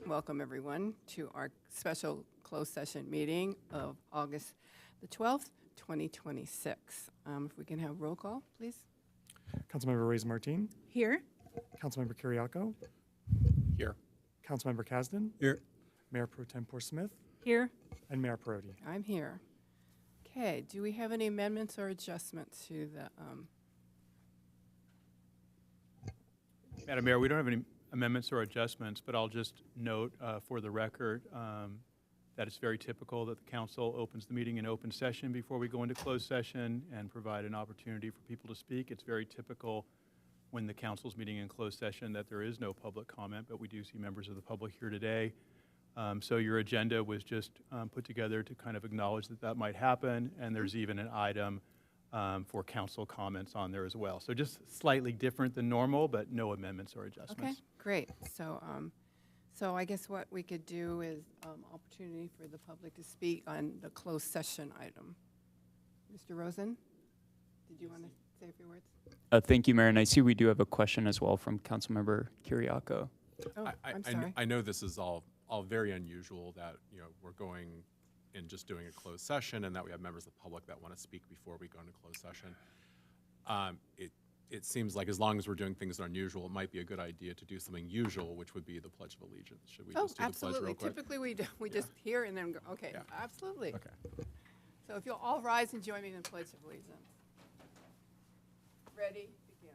Welcome everyone to our special closed session meeting of August the 12th, 2026. If we can have roll call, please. Councilmember Reyes-Martin. Here. Councilmember Kiriakou. Here. Councilmember Kasdan. Here. Mayor Pro Tempore Smith. Here. And Mayor Perotti. I'm here. Okay, do we have any amendments or adjustments to the, Madam Mayor, we don't have any amendments or adjustments, but I'll just note for the record that it's very typical that the council opens the meeting in open session before we go into closed session and provide an opportunity for people to speak. It's very typical when the council's meeting in closed session that there is no public comment, but we do see members of the public here today. So your agenda was just put together to kind of acknowledge that that might happen, and there's even an item for council comments on there as well. So just slightly different than normal, but no amendments or adjustments. okay, great. So I guess what we could do is opportunity for the public to speak on the closed session item. Mr. Rosen, did you want to say a few words? Thank you, Mayor. And I see we do have a question as well from Councilmember Kiriakou. Oh, I'm sorry. I know this is all very unusual that we're going and just doing a closed session, and that we have members of the public that want to speak before we go into closed session. It seems like as long as we're doing things that are unusual, it might be a good idea to do something usual, which would be the Pledge of Allegiance. Should we just do the pledge real quick? Typically we just hear and then go. Okay, Yeah. absolutely. Okay. So if you'll all rise and join me in the Pledge of Allegiance. Ready, begin.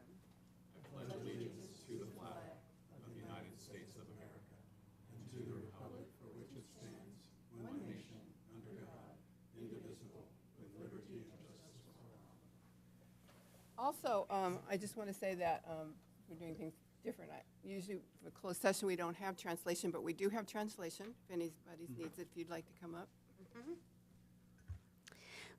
Also, I just want to say that we're doing things different. Usually for closed session, we don't have translation, but we do have translation if anybody needs it, if you'd like to come up.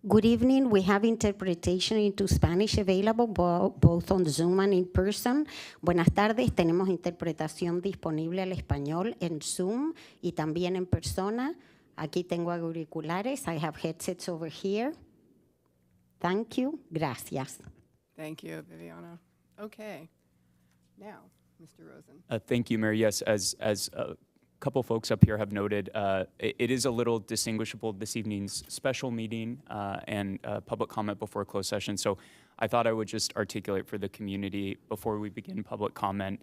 Good evening. We have interpretation into Spanish available both on Zoom and in person. Buenas tardes. Tenemos interpretación disponible al español en Zoom y también en persona. Aquí tengo auriculares. I have headsets over here. Thank you. Gracias. Thank you, Viviana. Okay. Now, Mr. Rosen. Thank you, Mayor. Yes, as a couple folks up here have noted, it is a little distinguishable this evening's special meeting and public comment before closed session. So I thought I would just articulate for the community before we begin public comment.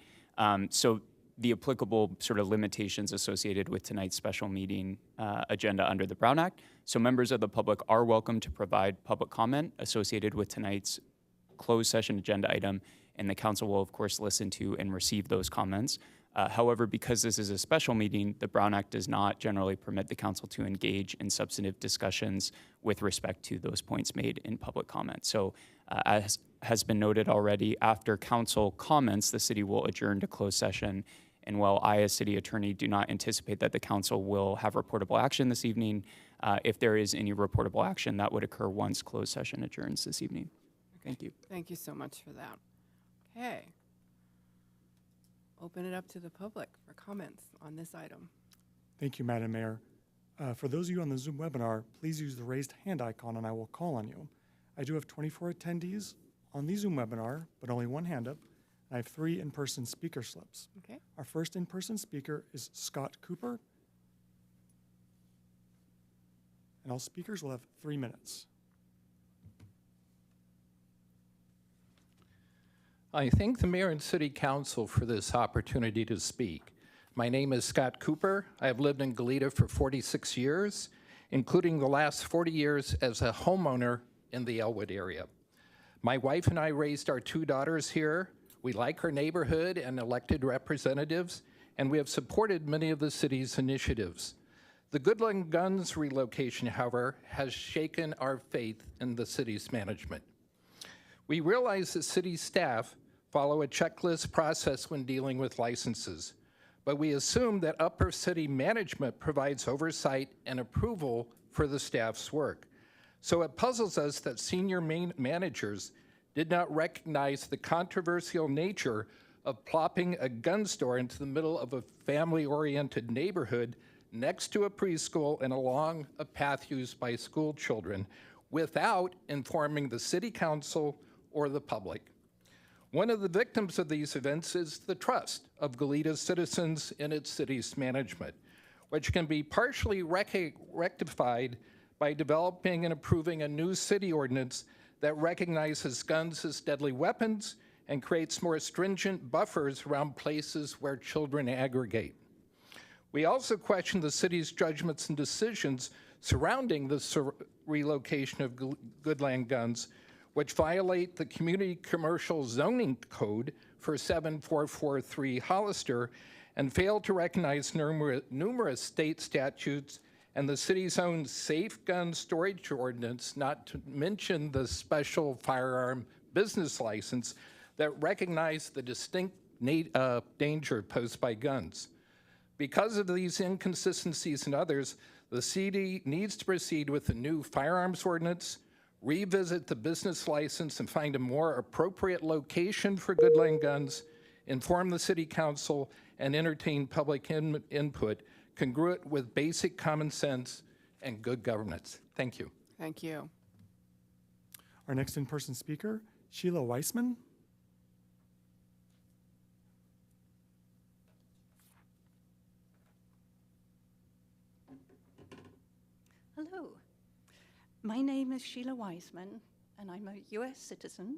So the applicable sort of limitations associated with tonight's special meeting agenda under the Brown Act. So members of the public are welcome to provide public comment associated with tonight's closed session agenda item, and the council will, of course, listen to and receive those comments. However, because this is a special meeting, the Brown Act does not generally permit the council to engage in substantive discussions with respect to those points made in public comment. So as has been noted already, after council comments, the city will adjourn to closed session. And while I, as city attorney, do not anticipate that the council will have reportable action this evening, if there is any reportable action, that would occur once closed session adjourns this evening. Thank you. Thank you so much for that. Okay. Open it up to the public for comments on this item. Thank you, Madam Mayor. For those of you on the Zoom webinar, please use the raised hand icon and I will call on you. I do have 24 attendees on the Zoom webinar, but only one hand up. I have 3 in-person speaker slips. Okay. Our first in-person speaker is Scott Cooper. And all speakers will have 3 minutes. I thank the Mayor and City Council for this opportunity to speak. My name is Scott Cooper. I have lived in Goleta for 46 years, including the last 40 years as a homeowner in the Elwood area. My wife and I raised our 2 daughters here. We like our neighborhood and elected representatives, and we have supported many of the city's initiatives. The Goodland Guns relocation, however, has shaken our faith in the city's management. We realize that city staff follow a checklist process when dealing with licenses, but we assume that upper city management provides oversight and approval for the staff's work. So it puzzles us that senior managers did not recognize the controversial nature of plopping a gun store into the middle of a family-oriented neighborhood next to a preschool and along a path used by school children without informing the city council or the public. One of the victims of these events is the trust of Goleta's citizens in its city's management, which can be partially rectified by developing and approving a new city ordinance that recognizes guns as deadly weapons and creates more stringent buffers around places where children aggregate. We also question the city's judgments and decisions surrounding the relocation of Goodland Guns, which violate the Community Commercial Zoning Code for 7443 Hollister and fail to recognize numerous state statutes and the city's own safe gun storage ordinance, not to mention the special firearm business license that recognize the distinct danger posed by guns. Because of these inconsistencies and others, the city needs to proceed with a new firearms ordinance, revisit the business license and find a more appropriate location for Goodland Guns, inform the city council, and entertain public input congruent with basic common sense and good governance. Thank you. Thank you. Our next in-person speaker, Sheila Weissman. Hello, my name is Sheila Weissman, and I'm a US citizen.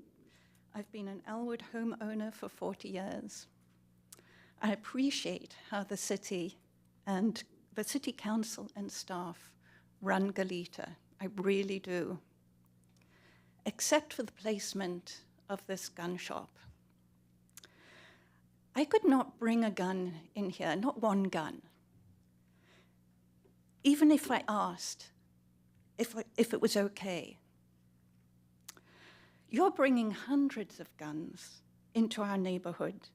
I've been an Elwood homeowner for 40 years. I appreciate how the city and the city council and staff run Goleta. I really do. Except for the placement of this gun shop. I could not bring a gun in here, not one gun. Even if I asked if it was okay. You're bringing hundreds of guns into our neighborhood,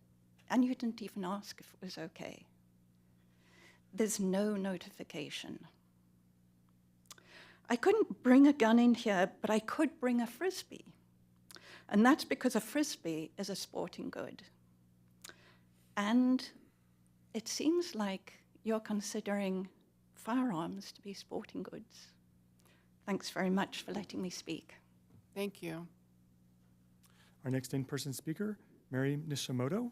and you didn't even ask if it was okay. There's no notification. I couldn't bring a gun in here, but I could bring a Frisbee. And that's because a Frisbee is a sporting good. And it seems like you're considering firearms to be sporting goods. Thanks very much for letting me speak. Thank you. Our next in-person speaker, Mary Nishimoto.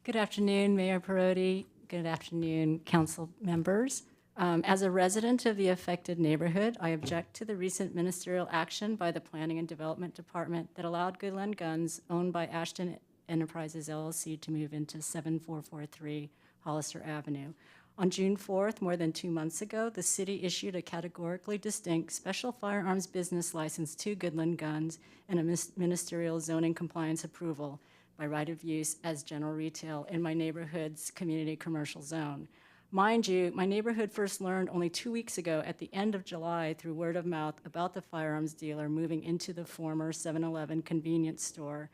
Good afternoon, Mayor Perotti. Good afternoon, council members. As a resident of the affected neighborhood, I object to the recent ministerial action by the Planning and Development Department that allowed Goodland Guns, owned by Ashton Enterprises LLC, to move into 7443 Hollister Avenue. On June 4th, more than 2 months ago, the city issued a categorically distinct special firearms business license to Goodland Guns and a ministerial zoning compliance approval by right of use as general retail in my neighborhood's community commercial zone. Mind you, my neighborhood first learned only 2 weeks ago at the end of July through word of mouth about the firearms dealer moving into the former 7-Eleven convenience store.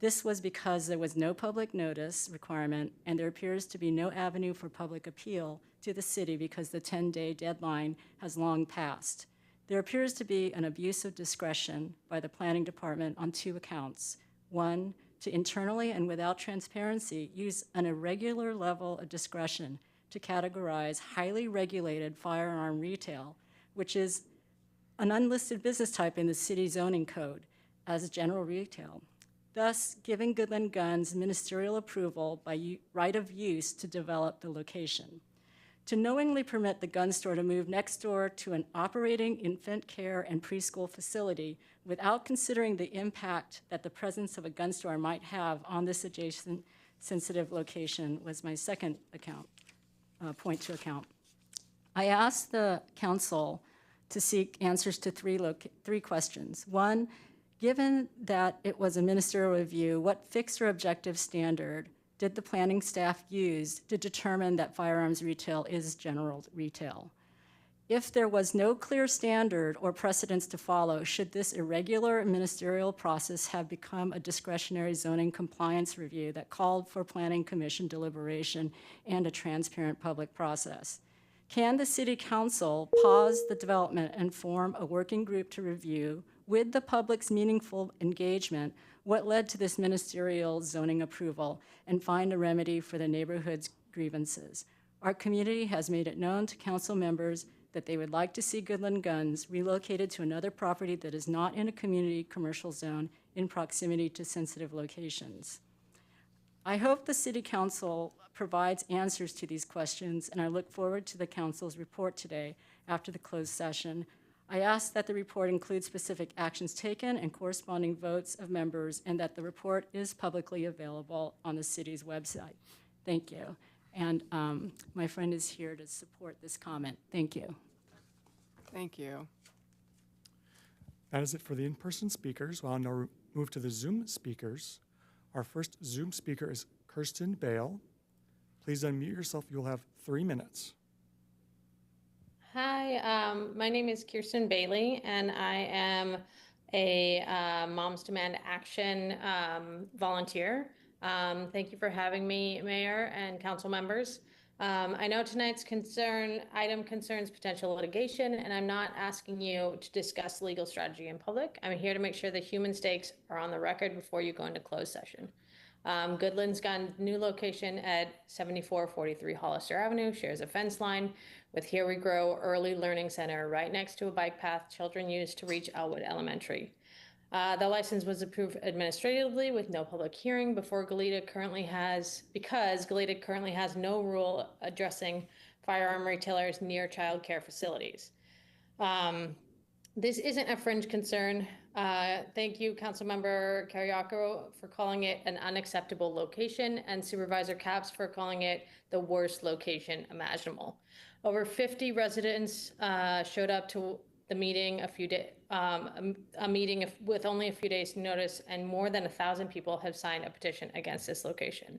This was because there was no public notice requirement, and there appears to be no avenue for public appeal to the city because the 10-day deadline has long passed. There appears to be an abuse of discretion by the planning department on 2 accounts. One, to internally and without transparency use an irregular level of discretion to categorize highly regulated firearm retail, which is an unlisted business type in the city zoning code, as general retail, thus giving Goodland Guns ministerial approval by right of use to develop the location. To knowingly permit the gun store to move next door to an operating infant care and preschool facility without considering the impact that the presence of a gun store might have on this adjacent sensitive location was my second point to account. I asked the council to seek answers to three questions. One, given that it was a ministerial review, what fixed or objective standard did the planning staff use to determine that firearms retail is general retail? If there was no clear standard or precedence to follow, should this irregular ministerial process have become a discretionary zoning compliance review that called for planning commission deliberation and a transparent public process? Can the city council pause the development and form a working group to review, with the public's meaningful engagement, what led to this ministerial zoning approval and find a remedy for the neighborhood's grievances? Our community has made it known to council members that they would like to see Goodland Guns relocated to another property that is not in a community commercial zone in proximity to sensitive locations. I hope the City Council provides answers to these questions, and I look forward to the Council's report today after the closed session. I ask that the report include specific actions taken and corresponding votes of members, and that the report is publicly available on the city's website. Thank you. And my friend is here to support this comment. Thank you. Thank you. That is it for the in-person speakers. We'll now move to the Zoom speakers. Our first Zoom speaker is Kirsten Bale. Please unmute yourself. You'll have 3 minutes. Hi, my name is Kirsten Bailey, and I am a Moms Demand Action volunteer. Thank you for having me, Mayor and council members. I know tonight's item concerns potential litigation, and I'm not asking you to discuss legal strategy in public. I'm here to make sure the human stakes are on the record before you go into closed session. Goodland's Gun new location at 7443 Hollister Avenue shares a fence line with Here We Grow Early Learning Center right next to a bike path children use to reach Elwood Elementary. The license was approved administratively with no public hearing because Goleta currently has no rule addressing firearm retailers near child care facilities. This isn't a fringe concern. Thank you, Councilmember Carriaco, for calling it an unacceptable location, and Supervisor Capps for calling it the worst location imaginable. Over 50 residents showed up to the meeting a meeting with only a few days' notice, and more than 1,000 people have signed a petition against this location.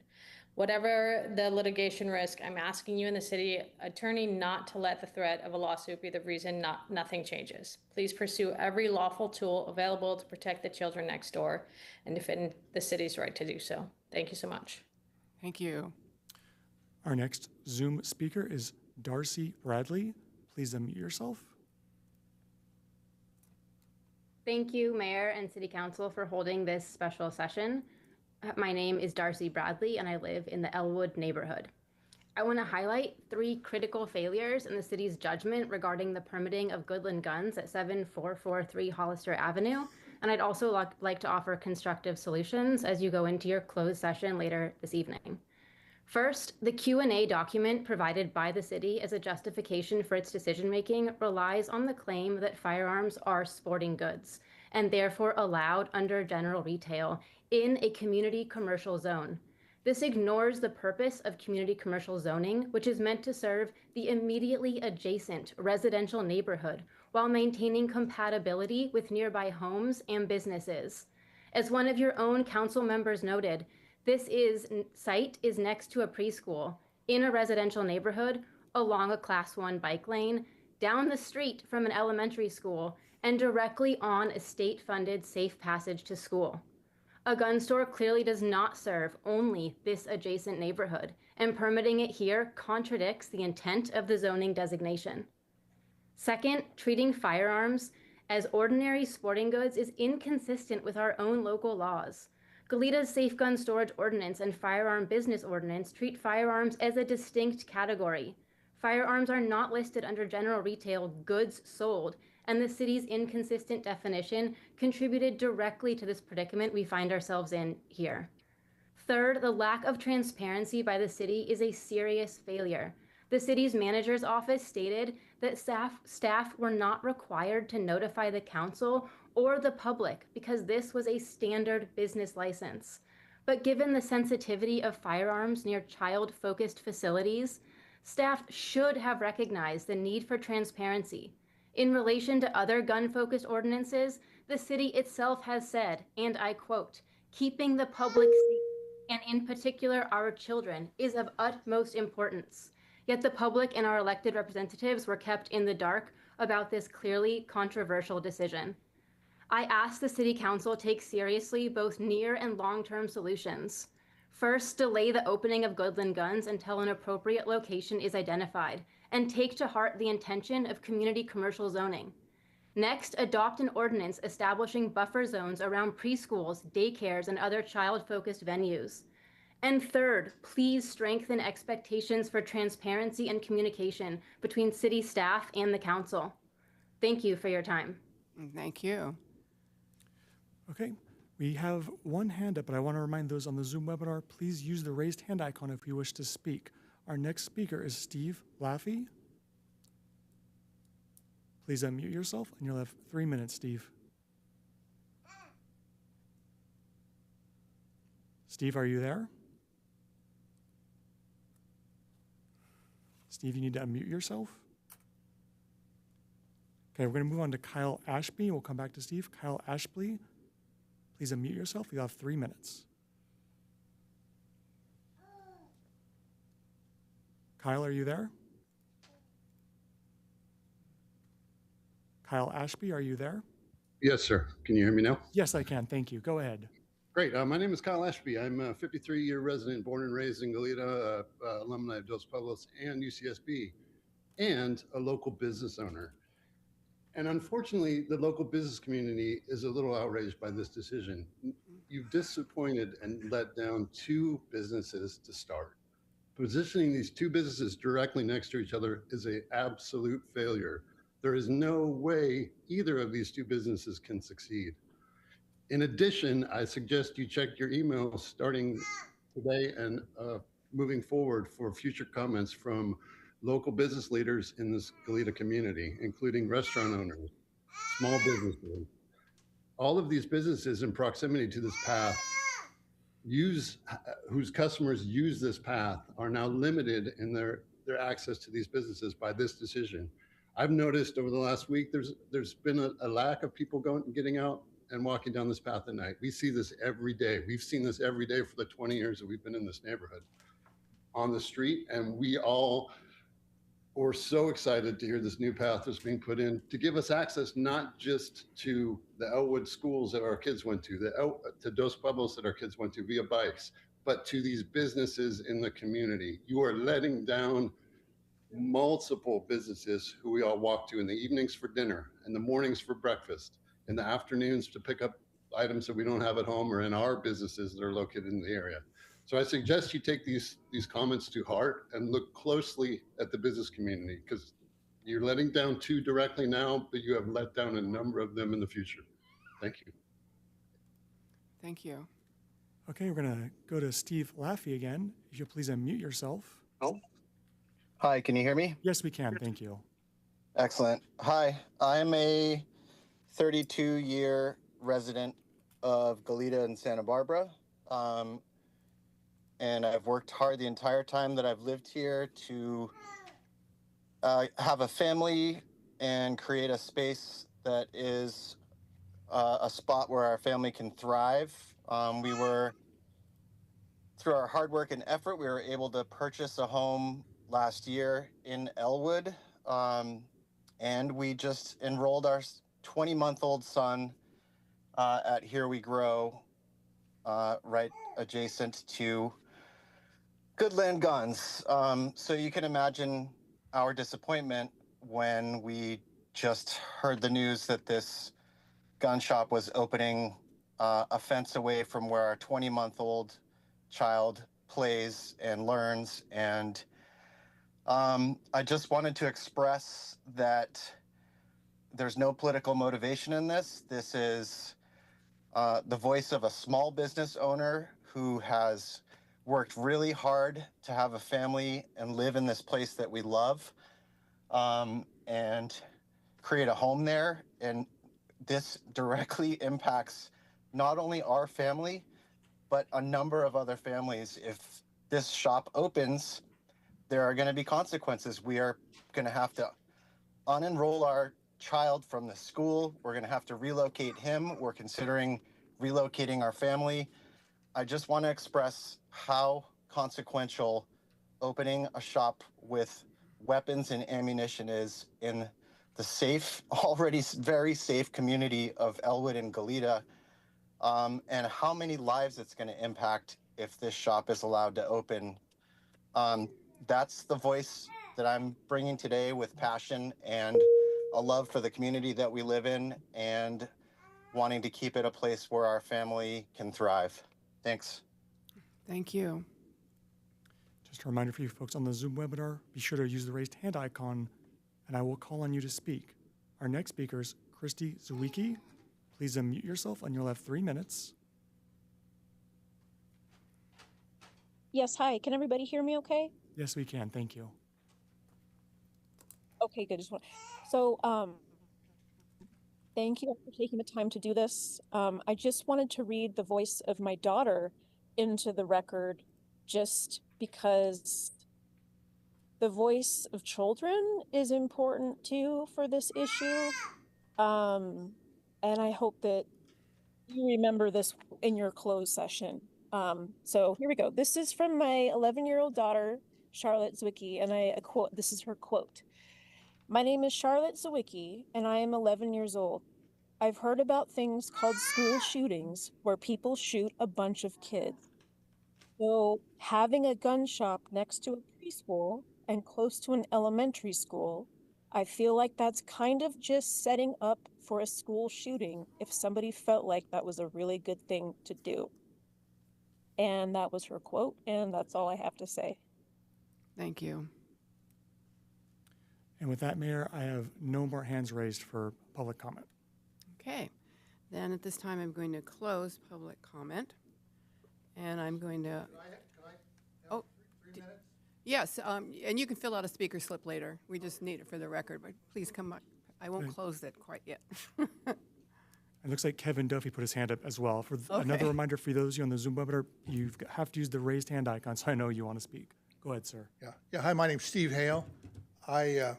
Whatever the litigation risk, I'm asking you and the city attorney not to let the threat of a lawsuit be the reason nothing changes. Please pursue every lawful tool available to protect the children next door and defend the city's right to do so. Thank you so much. Thank you. Our next Zoom speaker is Darcy Bradley. Please unmute yourself. Thank you, Mayor and City Council, for holding this special session. My name is Darcy Bradley, and I live in the Elwood neighborhood. I want to highlight 3 critical failures in the city's judgment regarding the permitting of Goodland Guns at 7443 Hollister Avenue, and I'd also like to offer constructive solutions as you go into your closed session later this evening. First, the Q&A document provided by the city as a justification for its decision-making relies on the claim that firearms are sporting goods and therefore allowed under general retail in a community commercial zone. This ignores the purpose of community commercial zoning, which is meant to serve the immediately adjacent residential neighborhood while maintaining compatibility with nearby homes and businesses. As one of your own council members noted, this site is next to a preschool in a residential neighborhood along a Class 1 bike lane, down the street from an elementary school, and directly on a state-funded safe passage to school. A gun store clearly does not serve only this adjacent neighborhood, and permitting it here contradicts the intent of the zoning designation. Second, treating firearms as ordinary sporting goods is inconsistent with our own local laws. Goleta's Safe Gun Storage Ordinance and Firearm Business Ordinance treat firearms as a distinct category. Firearms are not listed under general retail goods sold, and the city's inconsistent definition contributed directly to this predicament we find ourselves in here. Third, the lack of transparency by the city is a serious failure. The city's manager's office stated that staff were not required to notify the council or the public because this was a standard business license. But given the sensitivity of firearms near child-focused facilities, staff should have recognized the need for transparency. In relation to other gun-focused ordinances, the city itself has said, and I quote, "Keeping the public safe, and in particular our children, is of utmost importance." Yet the public and our elected representatives were kept in the dark about this clearly controversial decision. I ask the City Council take seriously both near and long-term solutions. First, delay the opening of Goodland Guns until an appropriate location is identified, and take to heart the intention of community commercial zoning. Next, adopt an ordinance establishing buffer zones around preschools, daycares, and other child-focused venues. And third, please strengthen expectations for transparency and communication between city staff and the council. Thank you for your time. Thank you. Okay, we have one hand up, but I want to remind those on the Zoom webinar, please use the raised hand icon if you wish to speak. Our next speaker is Steve Laffey. Please unmute yourself, and you'll have 3 minutes, Steve. Steve, are you there? Steve, you need to unmute yourself. Okay, we're going to move on to Kyle Ashby. We'll come back to Steve. Kyle Ashby, please unmute yourself. You'll have 3 minutes. Kyle, are you there? Kyle Ashby, are you there? Yes, sir. Can you hear me now? Yes, I can. Thank you. Go ahead. Great. My name is Kyle Ashby. I'm a 53-year resident, born and raised in Goleta, alumni of Dos Pueblos and UCSB, and a local business owner. And unfortunately, the local business community is a little outraged by this decision. You've disappointed and let down two businesses to start. Positioning these two businesses directly next to each other is an absolute failure. There is no way either of these two businesses can succeed. In addition, I suggest you check your emails starting today and moving forward for future comments from local business leaders in this Goleta community, including restaurant owners, small businesses. All of these businesses in proximity to this path whose customers use this path are now limited in their access to these businesses by this decision. I've noticed over the last week, there's been a lack of people getting out and walking down this path at night. We see this every day. We've seen this every day for the 20 years that we've been in this neighborhood on the street. And we all were so excited to hear this new path was being put in to give us access, not just to the Elwood schools that our kids went to, to Dos Pueblos that our kids went to via bikes, but to these businesses in the community. You are letting down multiple businesses who we all walk to in the evenings for dinner, in the mornings for breakfast, in the afternoons to pick up items that we don't have at home or in our businesses that are located in the area. So I suggest you take these comments to heart and look closely at the business community, because you're letting down two directly now, but you have let down a number of them in the future. Thank you. Thank you. Okay, we're going to go to Steve Laffey again. If you'll please unmute yourself. Oh. Hi, can you hear me? Yes, we can. Thank you. Excellent. Hi, I'm a 32-year resident of Goleta and Santa Barbara. And I've worked hard the entire time that I've lived here to have a family and create a space that is a spot where our family can thrive. Through our hard work and effort, we were able to purchase a home last year in Elwood. And we just enrolled our 20-month-old son at Here We Grow, right adjacent to Goodland Guns. So you can imagine our disappointment when we just heard the news that this gun shop was opening a fence away from where our 20-month-old child plays and learns. And I just wanted to express that there's no political motivation in this. This is the voice of a small business owner who has worked really hard to have a family and live in this place that we love, and create a home there. And this directly impacts not only our family, but a number of other families. If this shop opens, there are going to be consequences. We are going to have to unenroll our child from the school. We're going to have to relocate him. We're considering relocating our family. I just want to express how consequential opening a shop with weapons and ammunition is in the safe, already very safe community of Elwood and Goleta, and how many lives it's going to impact if this shop is allowed to open. That's the voice that I'm bringing today with passion and a love for the community that we live in, and wanting to keep it a place where our family can thrive. Thanks. Thank you. Just a reminder for you folks on the Zoom webinar, be sure to use the raised hand icon, and I will call on you to speak. Our next speaker is Christy Zawicki. Please unmute yourself, and you'll have 3 minutes. Yes, hi. Can everybody hear me okay? Yes, we can. Thank you. Okay, good. Thank you for taking the time to do this. I just wanted to read the voice of my daughter into the record, just because the voice of children is important too for this issue. And I hope that you remember this in your closed session. So here we go. This is from my 11-year-old daughter, Charlotte Zawicki, and this is her quote. My name is Charlotte Zawicki, and I am 11 years old. I've heard about things called school shootings where people shoot a bunch of kids. So having a gun shop next to a preschool and close to an elementary school, I feel like that's kind of just setting up for a school shooting if somebody felt like that was a really good thing to do. And that was her quote, and that's all I have to say. Thank you. And with that, Mayor, I have no more hands raised for public comment. Okay. Then at this time, I'm going to close public comment. And I'm going to... Can I have 3 minutes? Yes, and you can fill out a speaker slip later. We just need it for the record, but please come up. I won't close it quite yet. It looks like Kevin Duffy put his hand up as well. For another reminder for those of you on the Zoom webinar, you have to use the raised hand icon, so I know you want to speak. Go ahead, sir. Yeah. Hi, my name's Steve Hale. I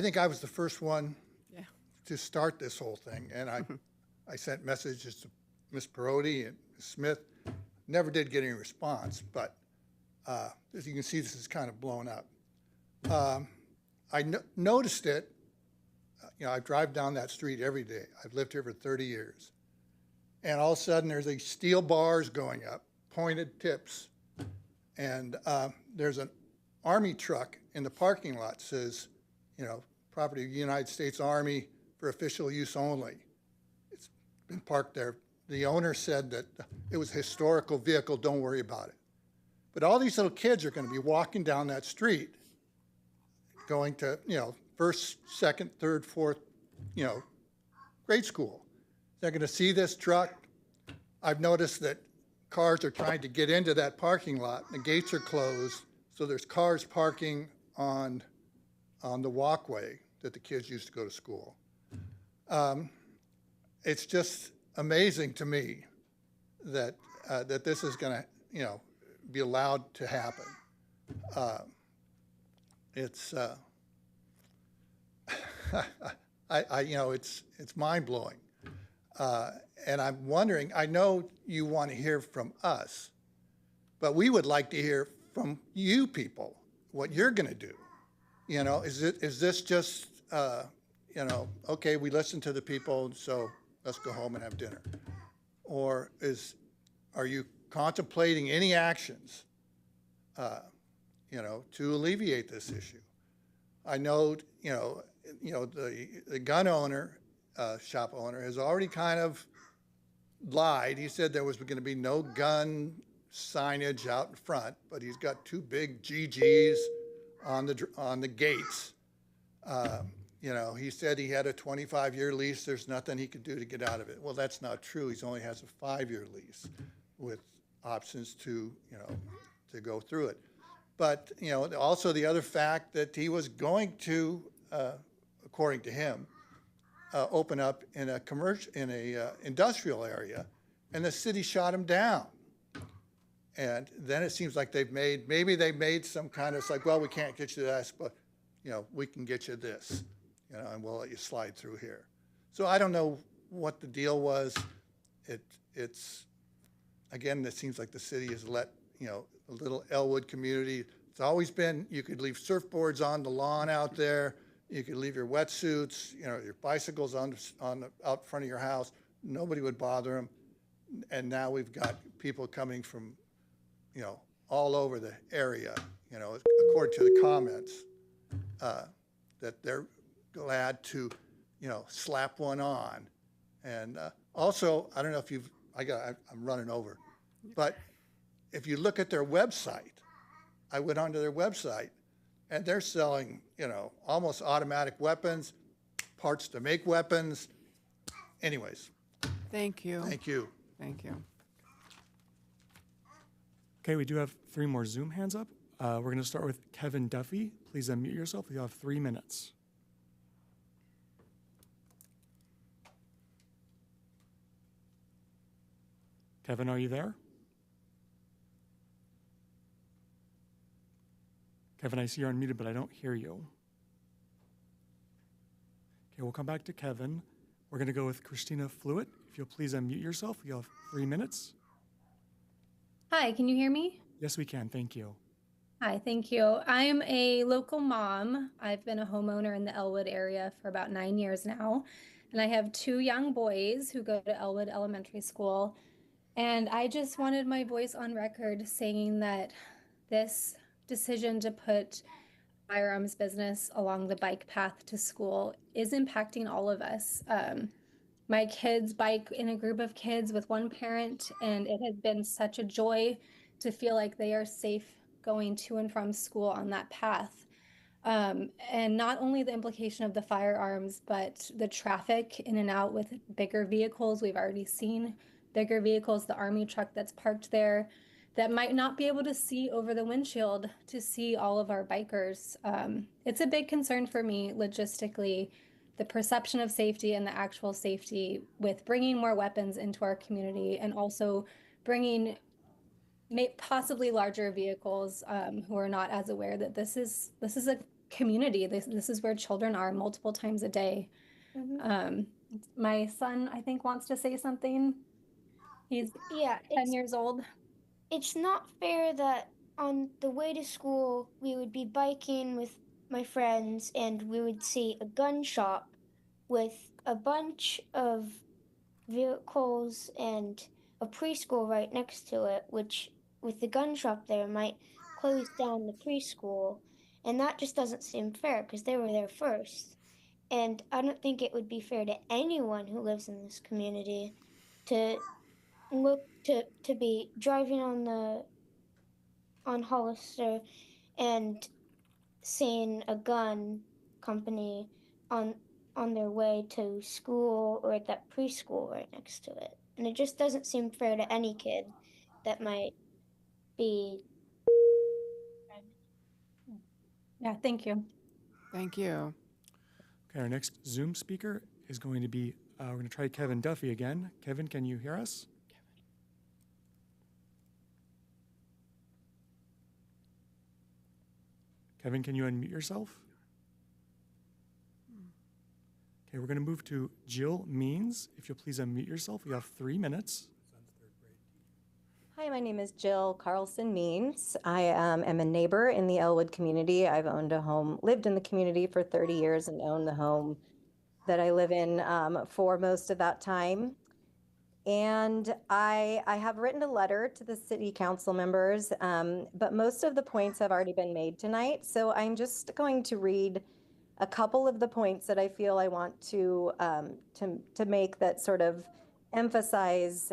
think I was the first one to start this whole thing, and I sent messages to Ms. Perotti and Ms. Smith. Never did get any response, but as you can see, this is kind of blown up. I noticed it. I drive down that street every day. I've lived here for 30 years. And all of a sudden, there's these steel bars going up, pointed tips, and there's an Army truck in the parking lot says, property of the United States Army for official use only. It's been parked there. The owner said that it was a historical vehicle, don't worry about it. But all these little kids are going to be walking down that street, going to, first, second, third, fourth, grade school. They're going to see this truck. I've noticed that cars are trying to get into that parking lot. The gates are closed, so there's cars parking on the walkway that the kids used to go to school. It's just amazing to me that that this is going to, be allowed to happen. It's it's mind blowing, and I'm wondering. I know you want to hear from us, but we would like to hear from you people what you're going to do. Is this just okay? We listened to the people, so let's go home and have dinner, or are you contemplating any actions, to alleviate this issue? I know, the gun owner, shop owner, has already kind of lied. He said there was going to be no gun signage out in front, but he's got two big GGs on the gates. He said he had a 25-year lease. There's nothing he could do to get out of it. Well, that's not true. He only has a 5-year lease with options to go through it. But, also the other fact that he was going to, according to him, open up in a industrial area, and the city shot him down. And then it seems like maybe they made some kind of, it's like, well, we can't get you this, but, we can get you this, and we'll let you slide through here. So I don't know what the deal was. It's, again, it seems like the city has let, a little Elwood community. It's always been, you could leave surfboards on the lawn out there. You could leave your wetsuits, your bicycles out front of your house. Nobody would bother them. And now we've got people coming from, all over the area, according to the comments, that they're glad to, slap one on. And also, I don't know if I'm running over, but if you look at their website, I went onto their website, and they're selling, almost automatic weapons, parts to make weapons. Anyways. Thank you. Thank you. Thank you. Okay, we do have 3 more Zoom hands up. We're going to start with Kevin Duffy. Please unmute yourself. You have 3 minutes. Kevin, are you there? Kevin, I see you're unmuted, but I don't hear you. Okay, we'll come back to Kevin. We're going to go with Christina Fluitt. If you'll please unmute yourself, you have 3 minutes. Hi, can you hear me? Yes, we can. Thank you. Hi, thank you. I'm a local mom. I've been a homeowner in the Elwood area for about 9 years now, and I have 2 young boys who go to Elwood Elementary School. And I just wanted my voice on record saying that this decision to put firearms business along the bike path to school is impacting all of us. My kids bike in a group of kids with one parent, and it has been such a joy to feel like they are safe going to and from school on that path. And not only the implication of the firearms, but the traffic in and out with bigger vehicles. We've already seen bigger vehicles, the Army truck that's parked there that might not be able to see over the windshield to see all of our bikers. It's a big concern for me logistically, the perception of safety and the actual safety with bringing more weapons into our community, and also bringing possibly larger vehicles who are not as aware that this is a community. This is where children are multiple times a day. Mm-hmm. My son, I think, wants to say something. He's 10 years old. It's not fair that on the way to school, we would be biking with my friends and we would see a gun shop with a bunch of vehicles and a preschool right next to it, which with the gun shop there might close down the preschool. And that just doesn't seem fair because they were there first. And I don't think it would be fair to anyone who lives in this community to look to be driving on Hollister and seeing a gun company on their way to school or at that preschool right next to it. And it just doesn't seem fair to any kid. that might be. Yeah, thank you. Thank you. Okay, our next Zoom speaker is going to be, we're going to try Kevin Duffy again. Kevin, can you hear us? Kevin, can you unmute yourself? Okay, we're going to move to Jill Means. If you'll please unmute yourself, you have 3 minutes. Hi, my name is Jill Carlson Means. I am a neighbor in the Elwood community. I've owned a home, lived in the community for 30 years and owned the home that I live in for most of that time. And I have written a letter to the city council members, but most of the points have already been made tonight. So I'm just going to read a couple of the points that I feel I want to make that sort of emphasize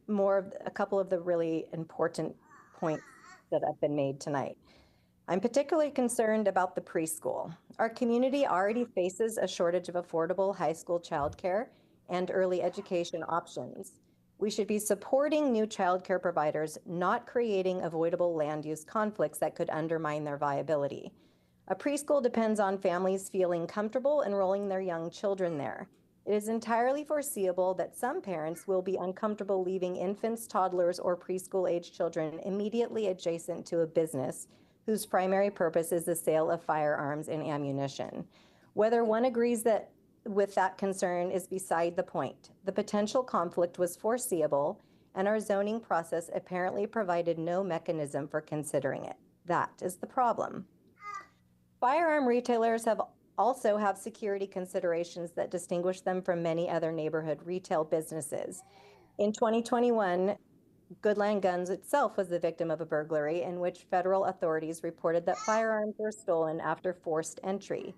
more of a couple of the really important points that have been made tonight. I'm particularly concerned about the preschool. Our community already faces a shortage of affordable high school childcare and early education options. We should be supporting new childcare providers, not creating avoidable land use conflicts that could undermine their viability. A preschool depends on families feeling comfortable enrolling their young children there. It is entirely foreseeable that some parents will be uncomfortable leaving infants, toddlers, or preschool-age children immediately adjacent to a business whose primary purpose is the sale of firearms and ammunition. Whether one agrees with that concern is beside the point. The potential conflict was foreseeable, and our zoning process apparently provided no mechanism for considering it. That is the problem. Firearm retailers also have security considerations that distinguish them from many other neighborhood retail businesses. In 2021, Goodland Guns itself was the victim of a burglary in which federal authorities reported that firearms were stolen after forced entry.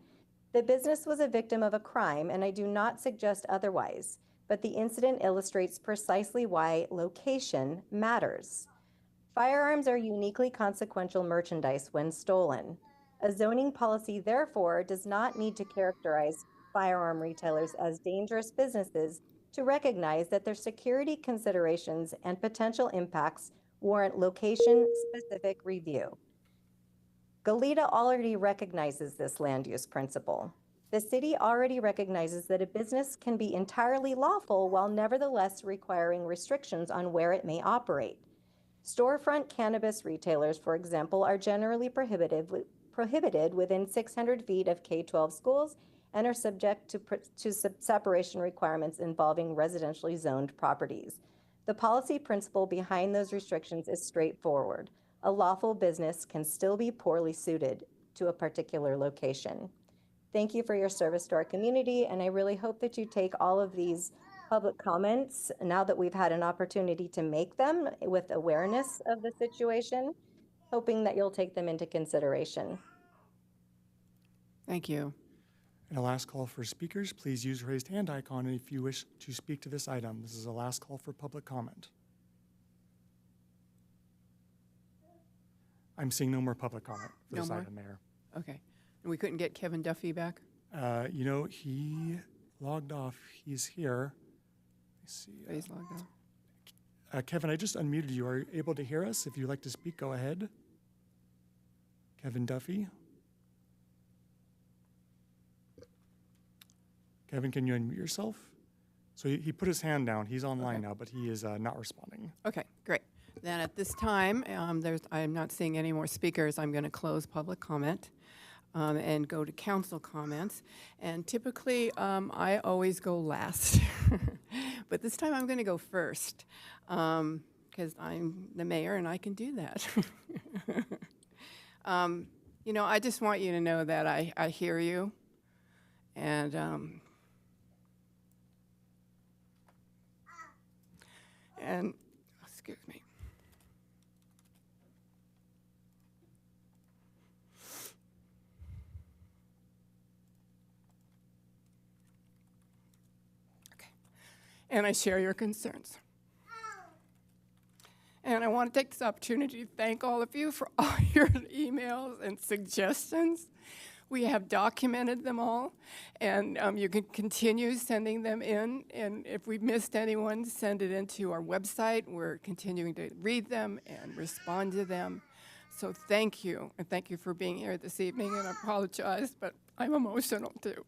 The business was a victim of a crime, and I do not suggest otherwise, but the incident illustrates precisely why location matters. Firearms are uniquely consequential merchandise when stolen. A zoning policy, therefore, does not need to characterize firearm retailers as dangerous businesses to recognize that their security considerations and potential impacts warrant location-specific review. Goleta already recognizes this land use principle. The city already recognizes that a business can be entirely lawful while nevertheless requiring restrictions on where it may operate. Storefront cannabis retailers, for example, are generally prohibited within 600 feet of K-12 schools and are subject to separation requirements involving residentially zoned properties. The policy principle behind those restrictions is straightforward. A lawful business can still be poorly suited to a particular location. Thank you for your service to our community, and I really hope that you take all of these public comments now that we've had an opportunity to make them with awareness of the situation, hoping that you'll take them into consideration. Thank you. And a last call for speakers. Please use the raised hand icon if you wish to speak to this item. This is a last call for public comment. I'm seeing no more public comment for No this more? item, Mayor. Okay. And we couldn't get Kevin Duffy back? You know, he logged off. He's here. Let's see. He's logged off. Kevin, I just unmuted you. Are you able to hear us? If you'd like to speak, go ahead. Kevin Duffy. Kevin, can you unmute yourself? So he put his hand down. He's online now, but he is not responding. Okay, great. Then at this time, I'm not seeing any more speakers. I'm going to close public comment and go to council comments. And typically, I always go last. But this time I'm going to go first because I'm the mayor and I can do that. You know, I just want you to know that I hear you. And excuse me. Okay. And I share your concerns. And I want to take this opportunity to thank all of you for all your emails and suggestions. We have documented them all, and you can continue sending them in. And if we missed anyone, send it into our website. We're continuing to read them and respond to them. So thank you, and thank you for being here this evening. And I apologize, but I'm emotional too.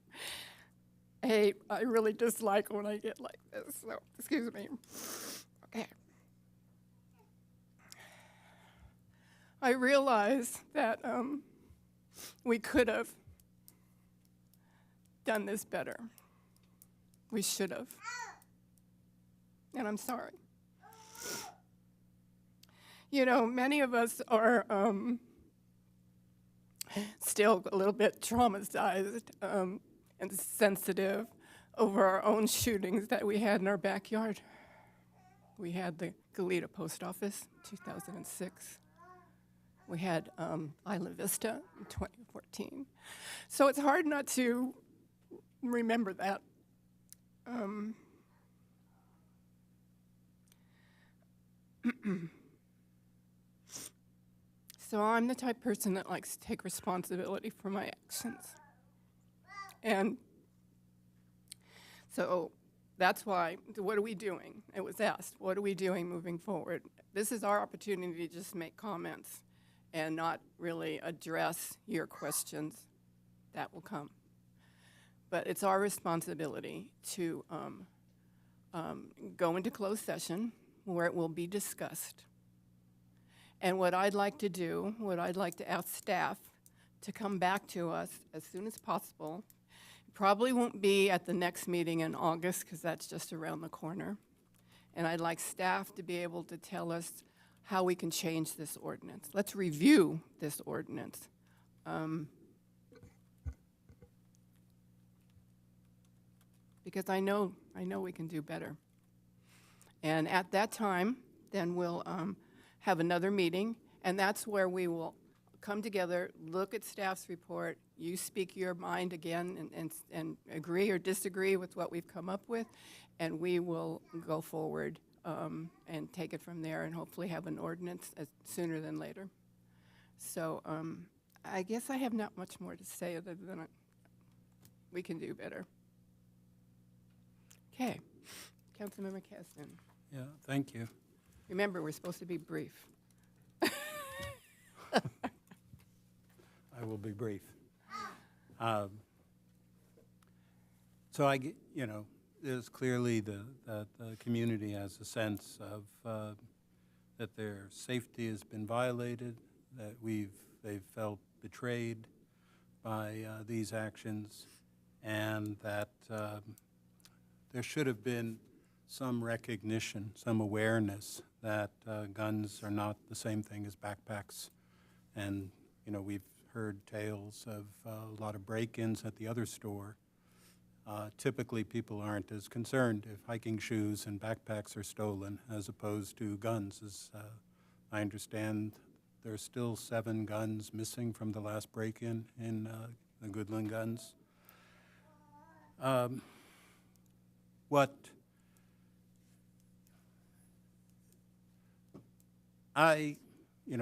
I really dislike when I get like this, so excuse me. Okay. I realize that we could have done this better. We should have. And I'm sorry. You know, many of us are still a little bit traumatized and sensitive over our own shootings that we had in our backyard. We had the Goleta Post Office in 2006. We had Isla Vista in 2014. So it's hard not to remember that. So I'm the type of person that likes to take responsibility for my actions. And so that's why, what are we doing? It was asked, what are we doing moving forward? This is our opportunity to just make comments and not really address your questions. That will come. But it's our responsibility to go into closed session where it will be discussed. And what I'd like to do, what I'd like to ask staff to come back to us as soon as possible. It probably won't be at the next meeting in August because that's just around the corner. And I'd like staff to be able to tell us how we can change this ordinance. Let's review this ordinance. Because I know we can do better. And at that time, then we'll have another meeting, and that's where we will come together, look at staff's report, you speak your mind again and agree or disagree with what we've come up with, and we will go forward and take it from there and hopefully have an ordinance sooner than later. So I guess I have not much more to say other than we can do better. Okay, Councilmember Kasdan. Yeah, thank you. Remember, we're supposed to be brief. I will be brief. So there's clearly that the community has a sense of that their safety has been violated, that they've felt betrayed by these actions, and that there should have been some recognition, some awareness that guns are not the same thing as backpacks. And, we've heard tales of a lot of break-ins at the other store. Typically, people aren't as concerned if hiking shoes and backpacks are stolen as opposed to guns. As I understand, there's still 7 guns missing from the last break-in in the Goodland Guns.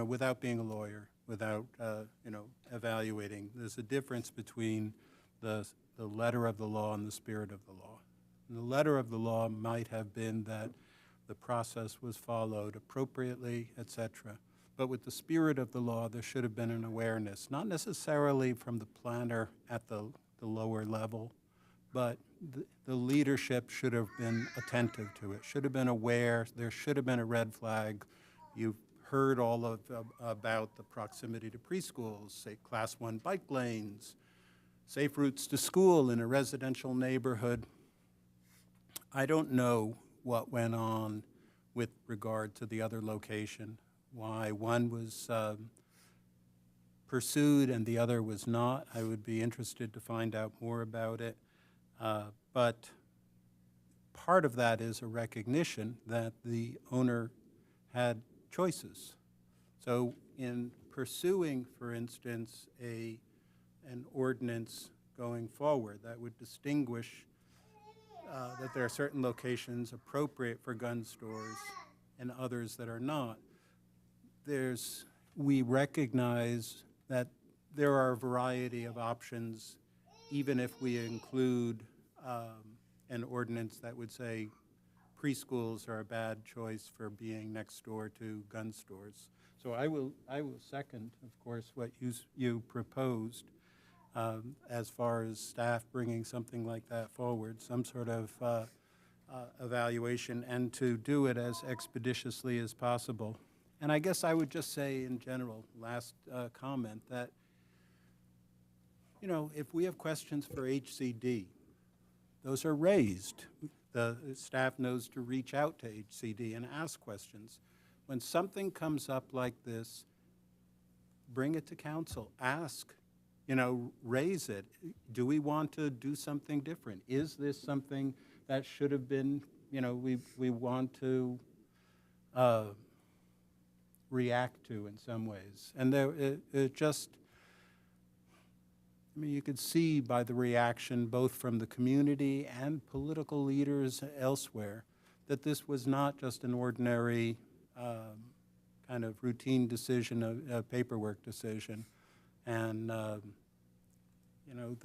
Without being a lawyer, without, evaluating, there's a difference between the letter of the law and the spirit of the law. And the letter of the law might have been that the process was followed appropriately, et cetera. But with the spirit of the law, there should have been an awareness, not necessarily from the planner at the lower level, but the leadership should have been attentive to it, should have been aware, there should have been a red flag. You've heard all about the proximity to preschools, say Class 1 bike lanes, safe routes to school in a residential neighborhood. I don't know what went on with regard to the other location, why one was pursued and the other was not. I would be interested to find out more about it. But part of that is a recognition that the owner had choices. So in pursuing, for instance, an ordinance going forward that would distinguish that there are certain locations appropriate for gun stores and others that are not, we recognize that there are a variety of options, even if we include an ordinance that would say preschools are a bad choice for being next door to gun stores. So I will second, of course, what you proposed as far as staff bringing something like that forward, some sort of evaluation, and to do it as expeditiously as possible. And I guess I would just say in general, last comment, that, you know, if we have questions for HCD, those are raised. The staff knows to reach out to HCD and ask questions. When something comes up like this, bring it to council, ask, you know, raise it. Do we want to do something different? Is this something that should have been, you know, we want to react to in some ways? And it just, I mean, you could see by the reaction both from the community and political leaders elsewhere that this was not just an ordinary kind of routine decision, a paperwork decision. And, you know,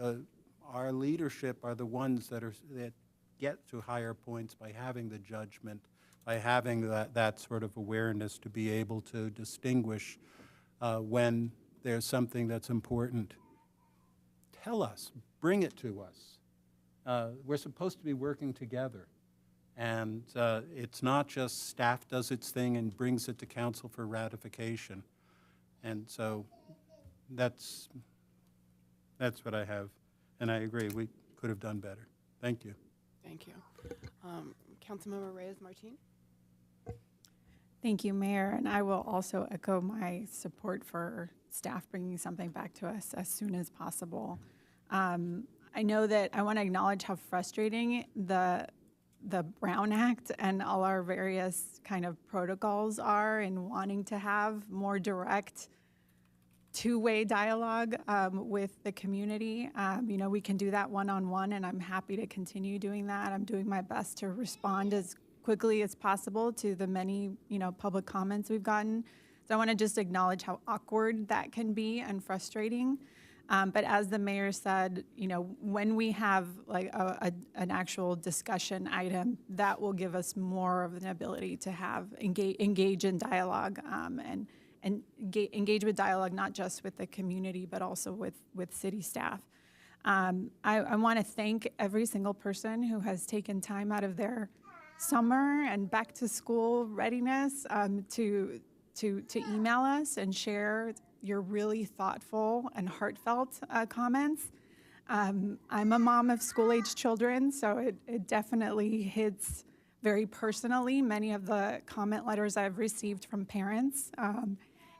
our leadership are the ones that get to higher points by having the judgment, by having that sort of awareness to be able to distinguish when there's something that's important. Tell us, bring it to us. We're supposed to be working together. And it's not just staff does its thing and brings it to council for ratification. And so that's what I have. And I agree, we could have done better. Thank you. Thank you. Councilmember Reyes-Martin? Thank you, Mayor. And I will also echo my support for staff bringing something back to us as soon as possible. I know that I want to acknowledge how frustrating the Brown Act and all our various kind of protocols are in wanting to have more direct two-way dialogue with the community. You know, we can do that one-on-one, and I'm happy to continue doing that. I'm doing my best to respond as quickly as possible to the many, you know, public comments we've gotten. So I want to just acknowledge how awkward that can be and frustrating. But as the mayor said, you know, when we have like an actual discussion item, that will give us more of an ability to have engage in dialogue and engage with dialogue, not just with the community, but also with city staff. I want to thank every single person who has taken time out of their summer and back to school readiness to email us and share your really thoughtful and heartfelt comments. I'm a mom of school-age children, so it definitely hits very personally many of the comment letters I've received from parents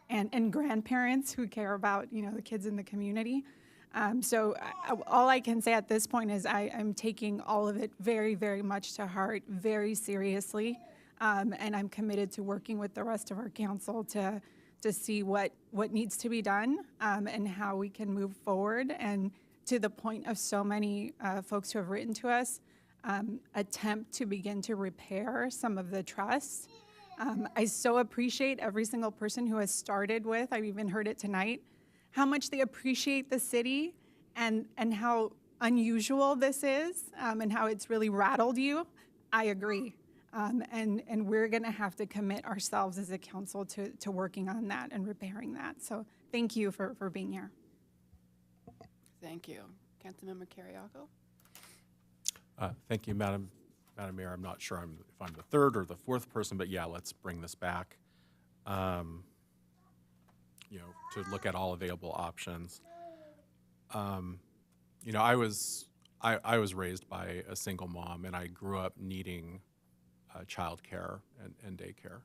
and grandparents who care about, you know, the kids in the community. So all I can say at this point is I'm taking all of it very, very much to heart, very seriously, and I'm committed to working with the rest of our council to see what needs to be done and how we can move forward. And to the point of so many folks who have written to us, attempt to begin to repair some of the trust. I so appreciate every single person who has started with, I've even heard it tonight, how much they appreciate the city and how unusual this is and how it's really rattled you. I agree. And we're going to have to commit ourselves as a council to working on that and repairing that. So thank you for being here. Thank you. Councilmember Carriaco? Thank you, Madam Mayor. I'm not sure if I'm the third or the fourth person, but yeah, let's bring this back. You know, to look at all available options. You know, I was raised by a single mom, and I grew up needing child care and daycare.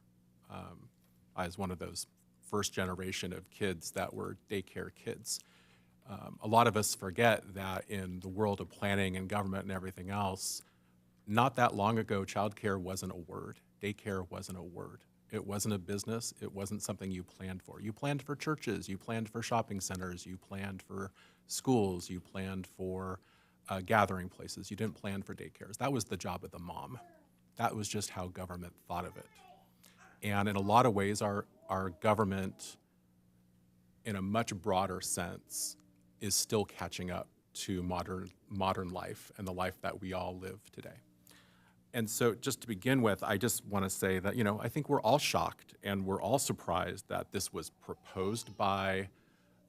I was one of those first generation of kids that were daycare kids. A lot of us forget that in the world of planning and government and everything else, not that long ago, childcare wasn't a word. Daycare wasn't a word. It wasn't a business. It wasn't something you planned for. You planned for churches. You planned for shopping centers. You planned for schools. You planned for gathering places. You didn't plan for daycares. That was the job of the mom. That was just how government thought of it. And in a lot of ways, our government in a much broader sense, is still catching up to modern life and the life that we all live today. And so just to begin with, I just want to say that, I think we're all shocked and we're all surprised that this was proposed by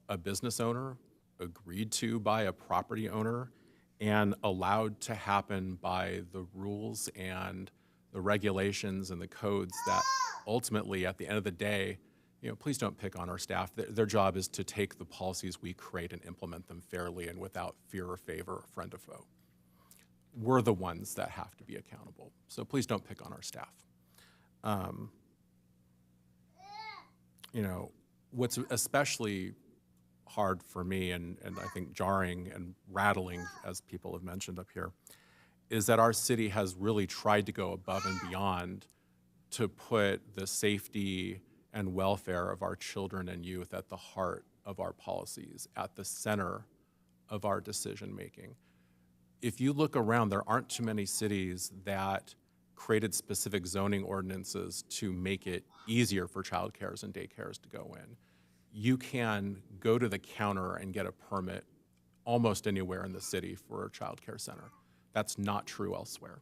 a business owner, agreed to by a property owner, and allowed to happen by the rules and the regulations and the codes that ultimately, at the end of the day, please don't pick on our staff. Their job is to take the policies we create and implement them fairly and without fear or favor or friend or foe. We're the ones that have to be accountable. So please don't pick on our staff. What's especially hard for me and I think jarring and rattling, as people have mentioned up here, is that our city has really tried to go above and beyond to put the safety and welfare of our children and youth at the heart of our policies, at the center of our decision making. If you look around, there aren't too many cities that created specific zoning ordinances to make it easier for childcares and daycares to go in. You can go to the counter and get a permit almost anywhere in the city for a childcare center. That's not true elsewhere.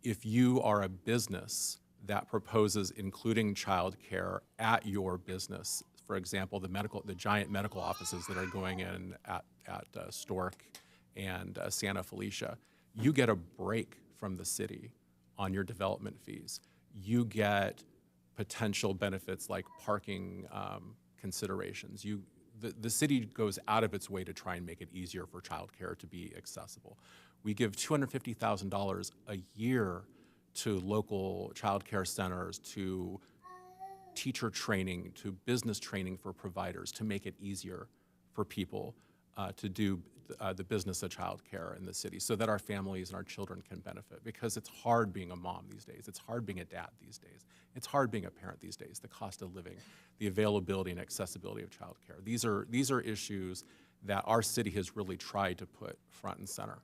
If you are a business that proposes including childcare at your business, for example, the giant medical offices that are going in at Stork and Santa Felicia, you get a break from the city on your development fees. You get potential benefits like parking considerations. The city goes out of its way to try and make it easier for childcare to be accessible. We give $250,000 a year to local childcare centers, to teacher training, to business training for providers to make it easier for people to do the business of childcare in the city so that our families and our children can benefit, because it's hard being a mom these days. It's hard being a dad these days. It's hard being a parent these days, the cost of living, the availability and accessibility of childcare. These are issues that our city has really tried to put front and center.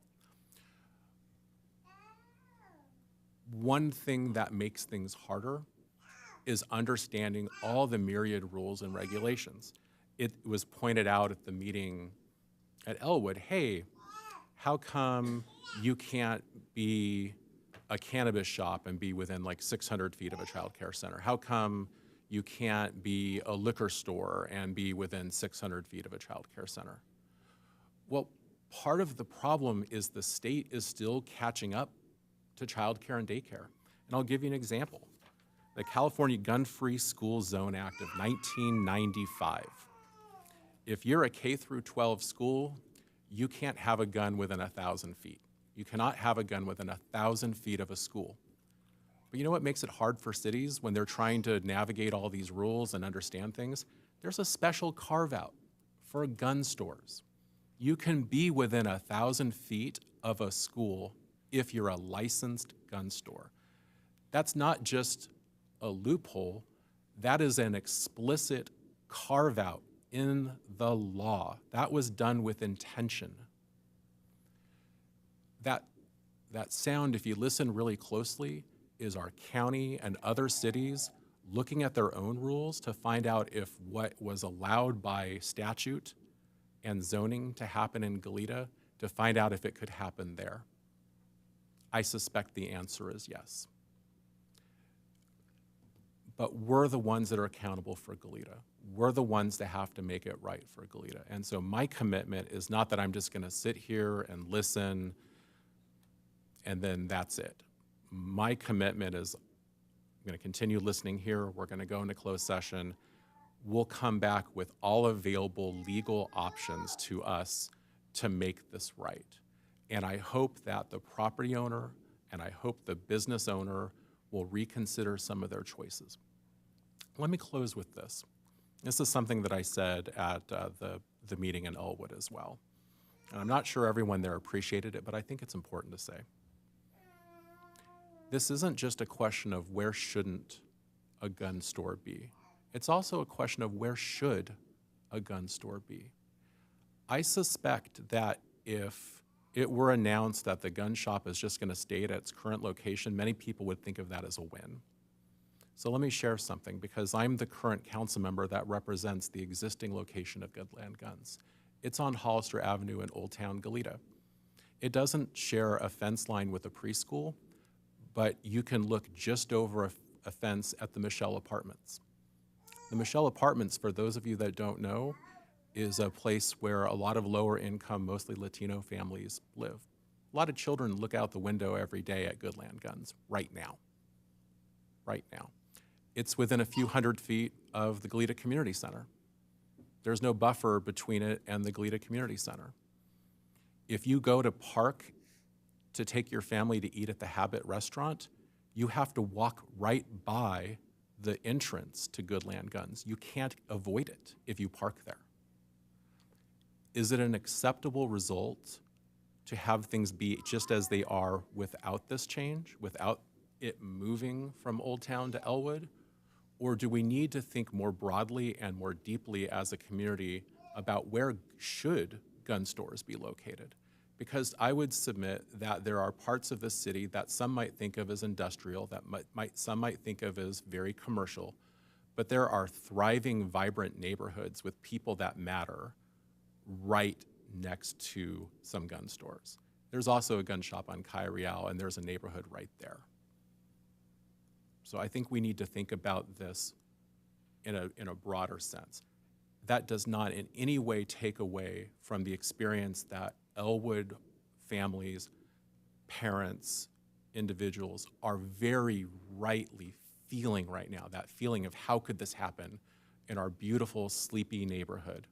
One thing that makes things harder is understanding all the myriad rules and regulations. It was pointed out at the meeting at Elwood, hey, how come you can't be a cannabis shop and be within like 600 feet of a child care center? How come you can't be a liquor store and be within 600 feet of a child care center? Well, part of the problem is the state is still catching up to child care and daycare. And I'll give you an example. The California Gun-Free School Zone Act of 1995. If you're a K through 12 school, you can't have a gun within 1,000 feet. You cannot have a gun within 1,000 feet of a school. But you know what makes it hard for cities when they're trying to navigate all these rules and understand things? There's a special carve-out for gun stores. You can be within 1,000 feet of a school if you're a licensed gun store. That's not just a loophole, that is an explicit carve-out in the law. That was done with intention. That sound, if you listen really closely, is our county and other cities looking at their own rules to find out if what was allowed by statute and zoning to happen in Goleta, to find out if it could happen there. I suspect the answer is yes. But we're the ones that are accountable for Goleta. We're the ones that have to make it right for Goleta. And so my commitment is not that I'm just gonna sit here and listen and then that's it. My commitment is I'm gonna continue listening here. We're gonna go into closed session. We'll come back with all available legal options to us to make this right. And I hope that the property owner and I hope the business owner will reconsider some of their choices. Let me close with this. This is something that I said at the meeting in Elwood as well. And I'm not sure everyone there appreciated it, but I think it's important to say. This isn't just a question of where shouldn't a gun store be. It's also a question of where should a gun store be. I suspect that if it were announced that the gun shop is just going to stay at its current location, many people would think of that as a win. So let me share something, because I'm the current council member that represents the existing location of Goodland Guns. It's on Hollister Avenue in Old Town Goleta. It doesn't share a fence line with a preschool, but you can look just over a fence at the Michelle Apartments. The Michelle Apartments, for those of you that don't know, is a place where a lot of lower income, mostly Latino families live. A lot of children look out the window every day at Goodland Guns right now. Right now. It's within a few hundred feet of the Goleta Community Center. There's no buffer between it and the Goleta Community Center. If you go to park to take your family to eat at the Habit restaurant, you have to walk right by the entrance to Goodland Guns. You can't avoid it if you park there. Is it an acceptable result to have things be just as they are without this change, without it moving from Old Town to Elwood? Or do we need to think more broadly and more deeply as a community about where should gun stores be located? Because I would submit that there are parts of the city that some might think of as industrial, that some might think of as very commercial, but there are thriving, vibrant neighborhoods with people that matter right next to some gun stores. There's also a gun shop on Calle Real, and there's a neighborhood right there. So I think we need to think about this in a broader sense. That does not in any way take away from the experience that Elwood families, parents, individuals are very rightly feeling right now, that feeling of how could this happen in our beautiful, sleepy neighborhood,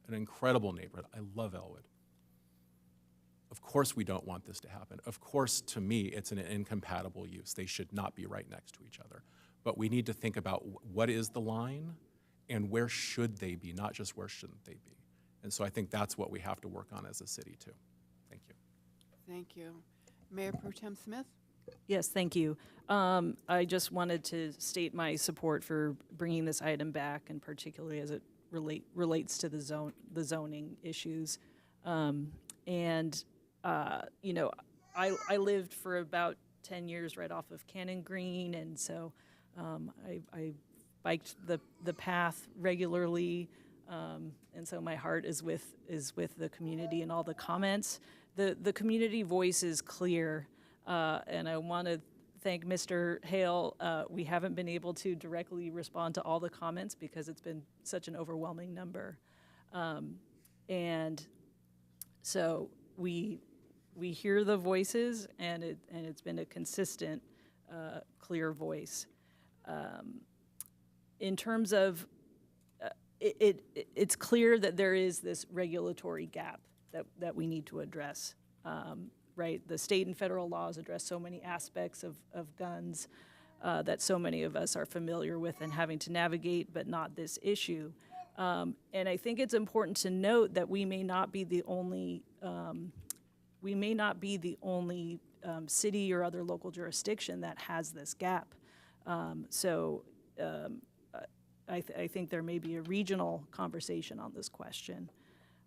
an incredible neighborhood. I love Elwood. Of course we don't want this to happen. Of course, to me, it's an incompatible use. They should not be right next to each other. But we need to think about what is the line and where should they be, not just where shouldn't they be. And so I think that's what we have to work on as a city too. Thank you. Thank you. Mayor Pro Tem Smith? Yes, thank you. I just wanted to state my support for bringing this item back, and particularly as it relates to the zoning issues. You know, I lived for about 10 years right off of Cannon Green, and so I biked the path regularly, and so my heart is with the community and all the comments. The community voice is clear, and I want to thank Mr. Hale. We haven't been able to directly respond to all the comments because it's been such an overwhelming number, and so we hear the voices, and it's been a consistent, clear voice. In terms of, it's clear that there is this regulatory gap that we need to address, right? The state and federal laws address so many aspects of guns that so many of us are familiar with and having to navigate, but not this issue. And I think it's important to note that we may not be the only city or other local jurisdiction that has this gap. I think there may be a regional conversation on this question.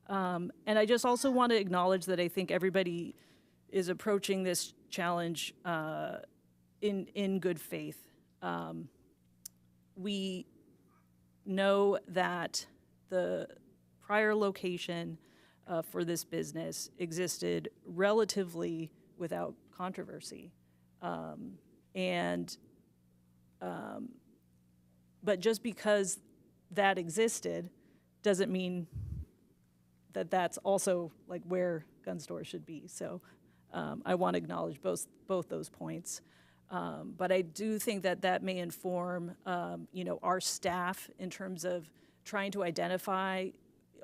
And I just also want to acknowledge that I think everybody is approaching this challenge in good faith. We know that the prior location for this business existed relatively without controversy. But just because that existed doesn't mean that that's also like where gun stores should be. So I want to acknowledge both those points. But I do think that may inform our staff in terms of trying to identify,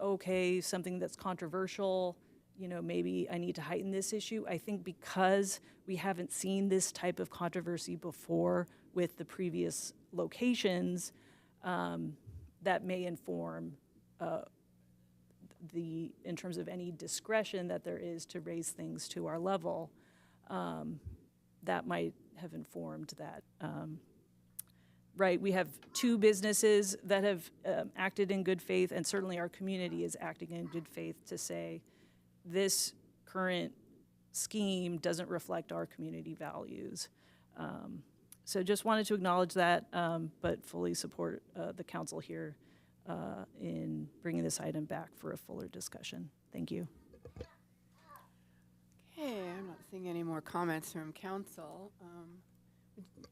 okay, something that's controversial, maybe I need to heighten this issue. I think because we haven't seen this type of controversy before with the previous locations, that may inform in terms of any discretion that there is to raise things to our level, that might have informed that. Right, we have two businesses that have acted in good faith, and certainly our community is acting in good faith to say this current scheme doesn't reflect our community values. So just wanted to acknowledge that, but fully support the council here in bringing this item back for a fuller discussion. Thank you. Okay, I'm not seeing any more comments from council.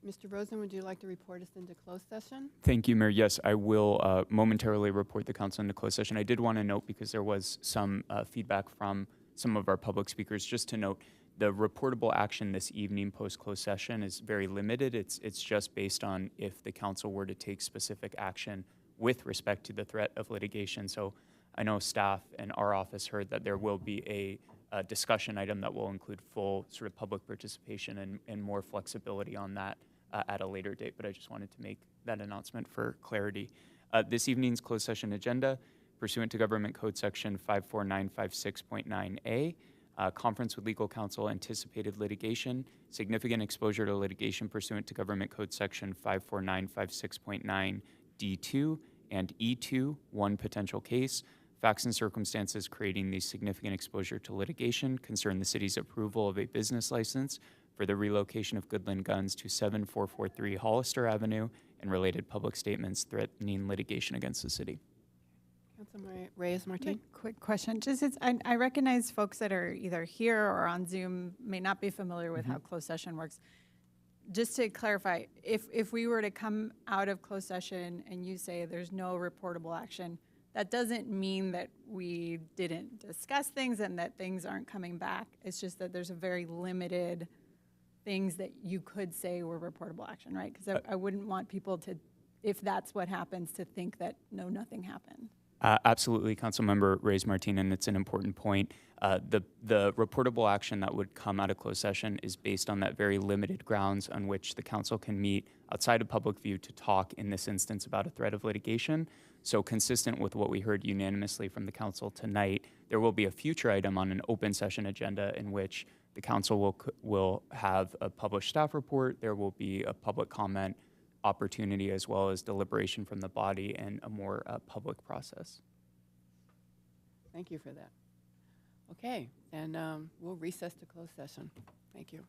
Mr. Rosen, would you like to report us into closed session? Thank you, Mayor. Yes, I will momentarily report the council into closed session. I did want to note, because there was some feedback from some of our public speakers, just to note, the reportable action this evening post-closed session is very limited. It's just based on if the council were to take specific action with respect to the threat of litigation. So I know staff and our office heard that there will be a discussion item that will include full sort of public participation and more flexibility on that at a later date, but I just wanted to make that announcement for clarity. This evening's closed session agenda, pursuant to Government Code Section 54956.9A, conference with legal counsel, anticipated litigation, significant exposure to litigation pursuant to Government Code Section 54956.9D2 and E2, one potential case. Facts and circumstances creating the significant exposure to litigation concern the city's approval of a business license for the relocation of Goodland Guns to 7443 Hollister Avenue and related public statements threatening litigation against the city. Councilman Reyes-Martin? Quick question. I recognize folks that are either here or on Zoom may not be familiar with how closed session works. Just to clarify, if we were to come out of closed session and you say there's no reportable action, that doesn't mean that we didn't discuss things and that things aren't coming back. It's just that there's a very limited things that you could say were reportable action, right? Because I wouldn't want people to, if that's what happens, to think that nothing happened. Absolutely, Councilmember Reyes-Martin, and it's an important point. The reportable action that would come out of closed session is based on that very limited grounds on which the council can meet outside of public view to talk, in this instance, about a threat of litigation. So consistent with what we heard unanimously from the council tonight, there will be a future item on an open session agenda in which the council will have a published staff report, there will be a public comment opportunity, as well as deliberation from the body and a more public process. Thank you for that. Okay, and we'll recess to closed session. Thank you.